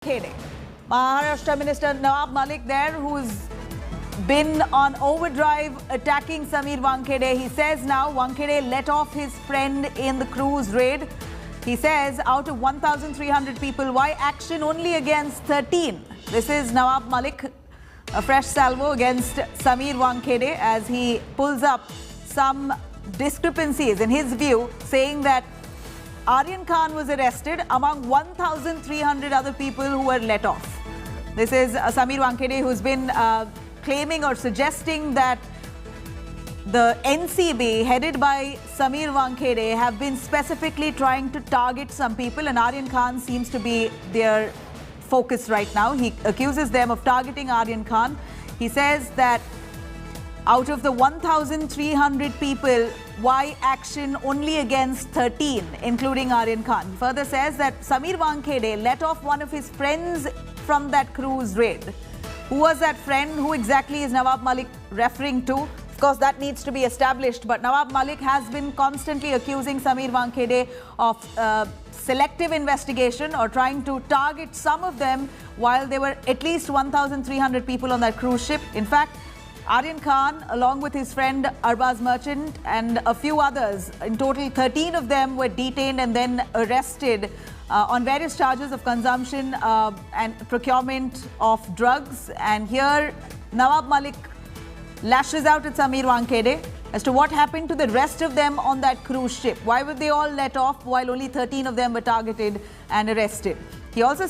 Wankhede. Maharashtra Minister Nawab Malik there, who's been on overdrive attacking Sameer Wankhede. He says now Wankhede let off his friend in the cruise raid. He says out of 1,300 people, why action only against 13? This is Nawab Malik, a fresh salvo against Sameer Wankhede as he pulls up some discrepancies in his view, saying that Aryan Khan was arrested among 1,300 other people who were let off. This is Sameer Wankhede, who's been claiming or suggesting that the NCB headed by Sameer Wankhede have been specifically trying to target some people, and Aryan Khan seems to be their focus right now. He accuses them of targeting Aryan Khan. He says that out of the 1,300 people, why action only against 13, including Aryan Khan? He further says that Sameer Wankhede let off one of his friends from that cruise raid. Who was that friend? Who exactly is Nawab Malik referring to? Of course, that needs to be established. But Nawab Malik has been constantly accusing Sameer Wankhede of selective investigation or trying to target some of them, while there were at least 1,300 people on that cruise ship. In fact, Aryan Khan, along with his friend Arbaz Merchant and a few others, in total 13 of them were detained and then arrested on various charges of consumption and procurement of drugs. And here Nawab Malik lashes out at Sameer Wankhede as to what happened to the rest of them on that cruise ship. Why were they all let off while only 13 of them were targeted and arrested? He also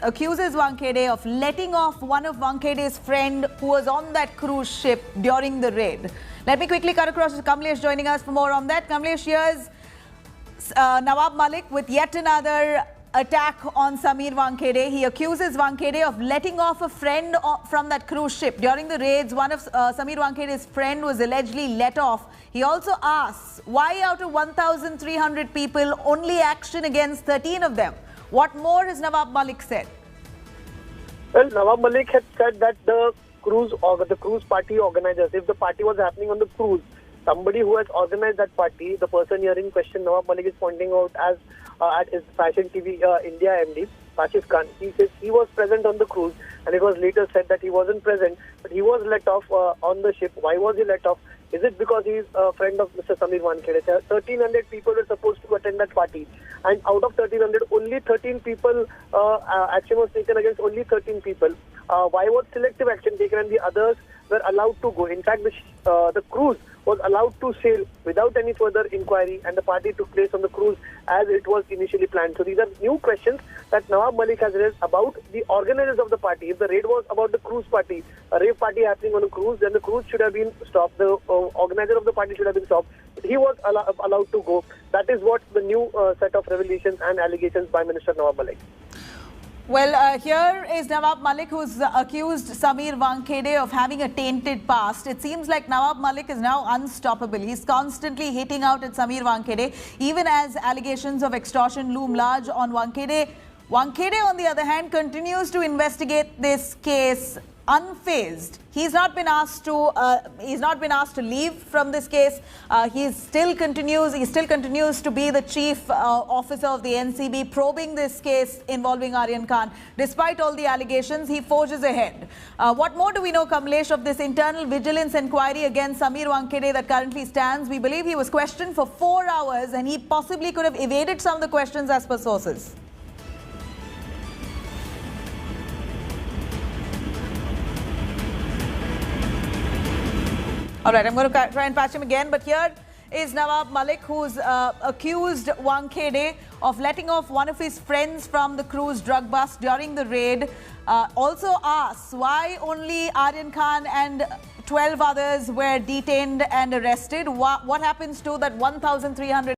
accuses Wankhede of letting off one of Wankhede's friend who was on that cruise ship during the raid. Let me quickly cut across to Kamlesh joining us for more on that. Kamlesh, here's Nawab Malik with yet another attack on Sameer Wankhede. He accuses Wankhede of letting off a friend from that cruise ship. During the raids, one of Sameer Wankhede's friend was allegedly let off. He also asks, why out of 1,300 people, only action against 13 of them? What more has Nawab Malik said? Well, Nawab Malik had said that the cruise party organizers, if the party was happening on the cruise, somebody who has organized that party, the person here in question, Nawab Malik is pointing out as at his Fashion TV India MD, Kashif Khan. He says he was present on the cruise, and it was later said that he wasn't present, but he was let off on the ship. Why was he let off? Is it because he is a friend of Mr. Sameer Wankhede? 1,300 people were supposed to attend that party, and out of 1,300, only 13 people, action was taken against only 13 people. Why was selective action taken and the others were allowed to go? In fact, the cruise was allowed to sail without any further inquiry, and the party took place on the cruise as it was initially planned. So these are new questions that Nawab Malik has raised about the organizers of the party. If the raid was about the cruise party, a rave party happening on a cruise, then the cruise should have been stopped. The organizer of the party should have been stopped. He was allowed to go. That is what the new set of revelations and allegations by Minister Nawab Malik. Well, here is Nawab Malik, who's accused Sameer Wankhede of having a tainted past. It seems like Nawab Malik is now unstoppable. He's constantly hitting out at Sameer Wankhede, even as allegations of extortion loom large on Wankhede. Wankhede, on the other hand, continues to investigate this case unfazed. He's not been asked to leave from this case. He still continues to be the chief officer of the NCB, probing this case involving Aryan Khan. Despite all the allegations, he forges ahead. What more do we know, Kamlesh, of this internal vigilance inquiry against Sameer Wankhede that currently stands? We believe he was questioned for 4 hours, and he possibly could have evaded some of the questions as per sources. All right, I'm going to try and patch him again, but here is Nawab Malik, who's accused Wankhede of letting off one of his friends from the cruise drug bust during the raid. Also asks why only Aryan Khan and 12 others were detained and arrested. What happens to that 1,300